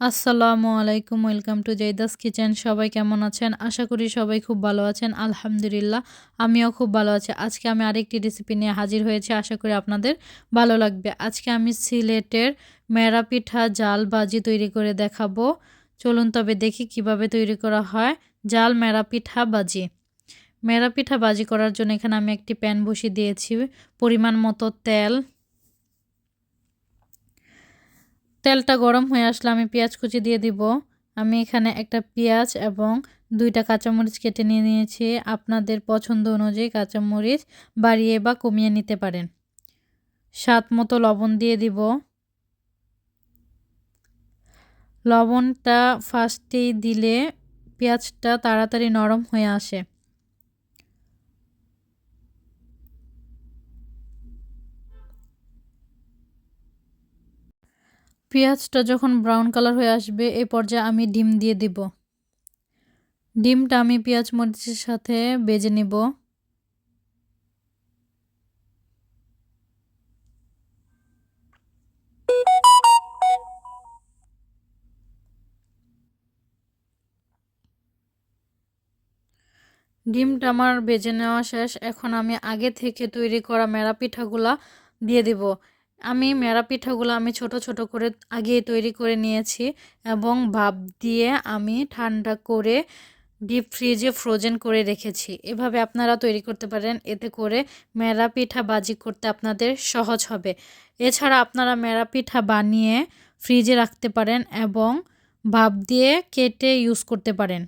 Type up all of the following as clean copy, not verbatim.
আসসালামু আলাইকুম, welcome to জাইদাস kitchen. সবাই কেমন আছেন? আশা করি সবাই খুব ভালো আছেন। আলহামদুলিল্লাহ, আমিও খুব ভালো আছি। আজকে আমি আরেকটি রেসিপি নিয়ে হাজির হয়েছি, আশা করি আপনাদের ভালো লাগবে। আজকে আমি সিলেটের মেরা পিঠা জাল ভাজি তৈরি করে দেখাবো। চলুন তবে দেখি কিভাবে তৈরি করা হয় জাল মেরা পিঠা ভাজি। মেরা পিঠা ভাজি করার জন্য এখানে আমি একটি প্যান বসিয়ে দিয়েছি, পরিমাণ মতো তেলটা গরম হয়ে আসলে আমি পেঁয়াজ কুচি দিয়ে দিব। আমি এখানে একটা পেঁয়াজ এবং 2টা কাঁচামরিচ কেটে নিয়ে নিয়েছি। আপনাদের পছন্দ অনুযায়ী কাঁচামরিচ বাড়িয়ে বা কমিয়ে নিতে পারেন। স্বাদ মতো লবণ দিয়ে দিব। লবণটা ফার্স্টেই দিলে পেঁয়াজটা তাড়াতাড়ি নরম হয়ে আসে। পেঁয়াজটা যখন ব্রাউন কালার হয়ে আসবে এই পর্যায়ে আমি ডিম দিয়ে দিব। ডিমটা আমি পেঁয়াজ মরিচের সাথে ভেজে নিব। ডিমটা আমার ভেজে নেওয়া শেষ। এখন আমি আগে থেকে তৈরি করা মেরা পিঠাগুলা দিয়ে দিব। মেরা পিঠাগুলো আমি ছোট ছোট করে আগেই তৈরি করে নিয়েছি এবং ভাপ দিয়ে আমি ঠান্ডা করে ডিপ ফ্রিজে ফ্রোজেন করে রেখেছি। এভাবে আপনারা তৈরি করতে পারেন, এতে করে মেরা পিঠা ভাজি করতে আপনাদের সহজ হবে। এছাড়া আপনারা মেরা পিঠা বানিয়ে ফ্রিজে রাখতে পারেন এবং ভাপ দিয়ে কেটে ইউজ করতে পারেন।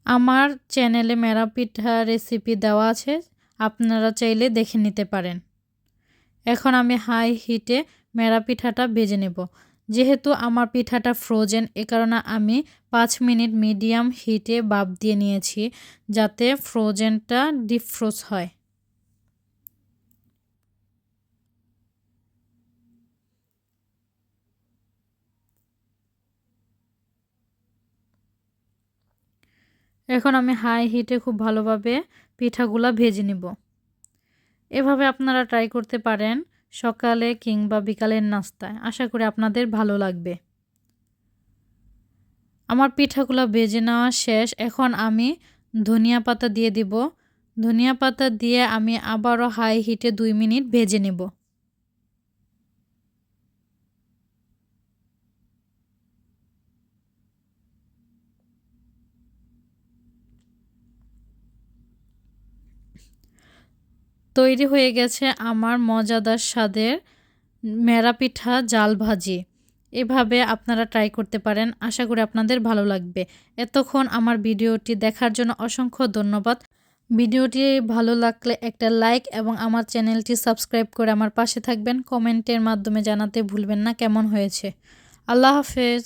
আমার চ্যানেলে মেরা পিঠা রেসিপি দেওয়া আছে, আপনারা চাইলে দেখে নিতে পারেন। এখন আমি হাই হিটে মেরা পিঠাটা ভেজে নেব। যেহেতু আমার পিঠাটা ফ্রোজেন, এ কারণে আমি 5 মিনিট মিডিয়াম হিটে ভাপ দিয়ে নিয়েছি, যাতে ফ্রোজেনটা ডিপ ফ্রোজ হয়। এখন আমি হাই হিটে খুব ভালোভাবে পিঠাগুলা ভেজে নিব। এভাবে আপনারা ট্রাই করতে পারেন সকালে কিংবা বিকালের নাস্তায়। আশা করি আপনাদের ভালো লাগবে। আমার পিঠাগুলো ভেজে নেওয়া শেষ। এখন আমি ধনিয়া পাতা দিয়ে দিব। ধনিয়া পাতা দিয়ে আমি আবারও হাই হিটে 2 মিনিট ভেজে নেব। তৈরি হয়ে গেছে আমার মজাদার স্বাদের মেরা পিঠা জাল ভাজি। এভাবে আপনারা ট্রাই করতে পারেন, আশা করি আপনাদের ভালো লাগবে। এতক্ষণ আমার ভিডিওটি দেখার জন্য অসংখ্য ধন্যবাদ। ভিডিওটি ভালো লাগলে একটা লাইক এবং আমার চ্যানেলটি সাবস্ক্রাইব করে আমার পাশে থাকবেন। কমেন্টের মাধ্যমে জানাতে ভুলবেন না কেমন হয়েছে। আল্লাহ হাফেজ।